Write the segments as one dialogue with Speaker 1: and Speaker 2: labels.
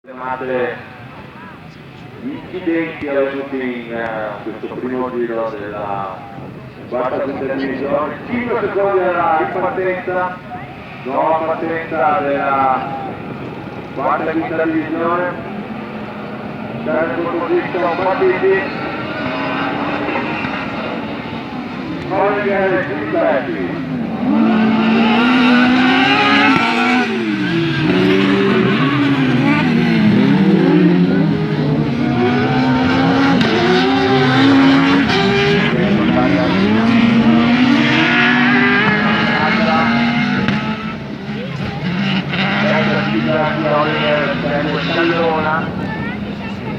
Speaker 1: Chiamate gli incidenti avvenuti in questo primo giro della quarta quinta divisione, 5 secondi della ripartenza, nuova partenza della quarta quinta divisione, dal proposito partiti, Oliver Gilberti.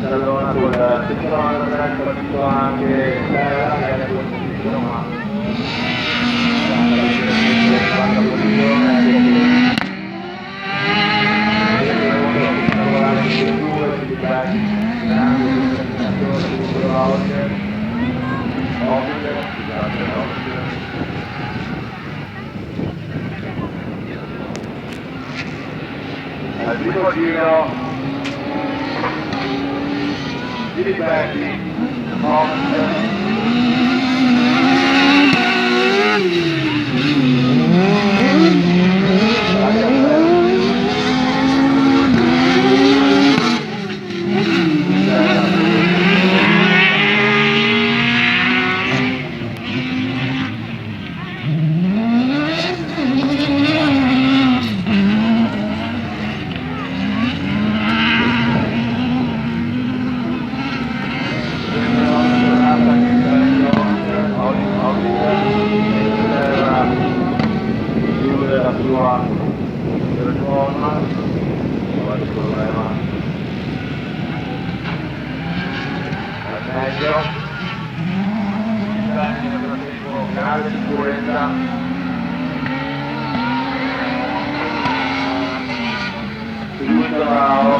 Speaker 1: Stallona con il secondo partito anche Stella che è posizione ma quarta posizione al primo giro Gilberti, canale di sicurezza seguito da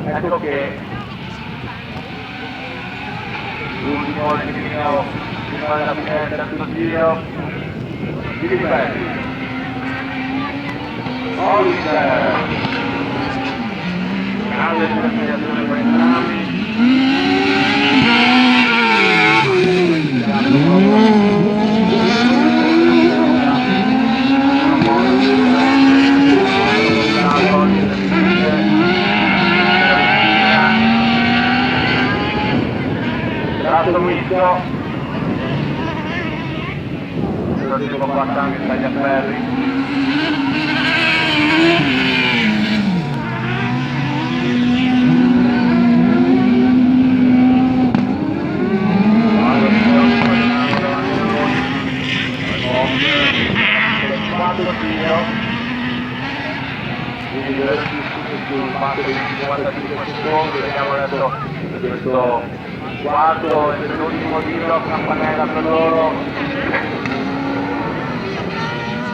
Speaker 1: ecco che l'ultimo giro prima della fine del terzo giro Gilberti Oliver grande differenziazione per entrambi tratto misto lo dico fatta anche Tagliaferri quindi deve sul fatto dei 55 secondi vediamo adesso questo quarto e penultimo giro campanella per loro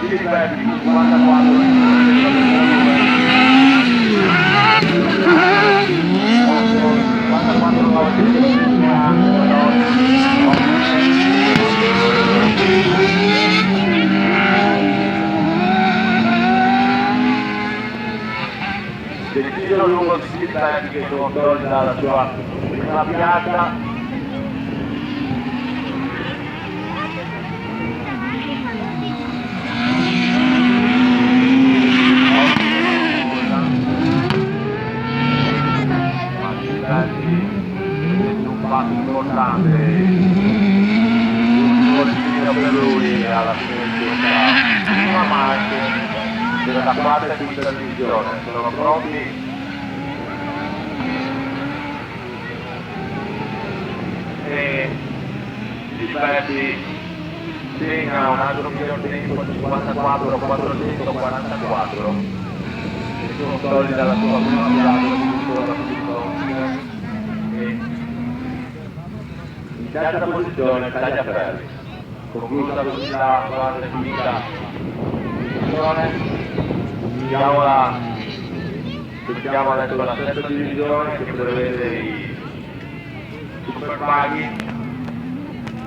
Speaker 1: Gilberti 54 del giro lungo di Gilberti che consolida la sua prima piazza un passo importante un giro per lui alla fine di prima marcia della quarta e quinta divisione sono pronti e Gilberti segna un altro miglior tempo 54-444 e consolida la sua prima in terza posizione Tagliaferri, conclusa così la quarta e quinta divisione. Sentiamo adesso la sesta divisione che prevede i super paghi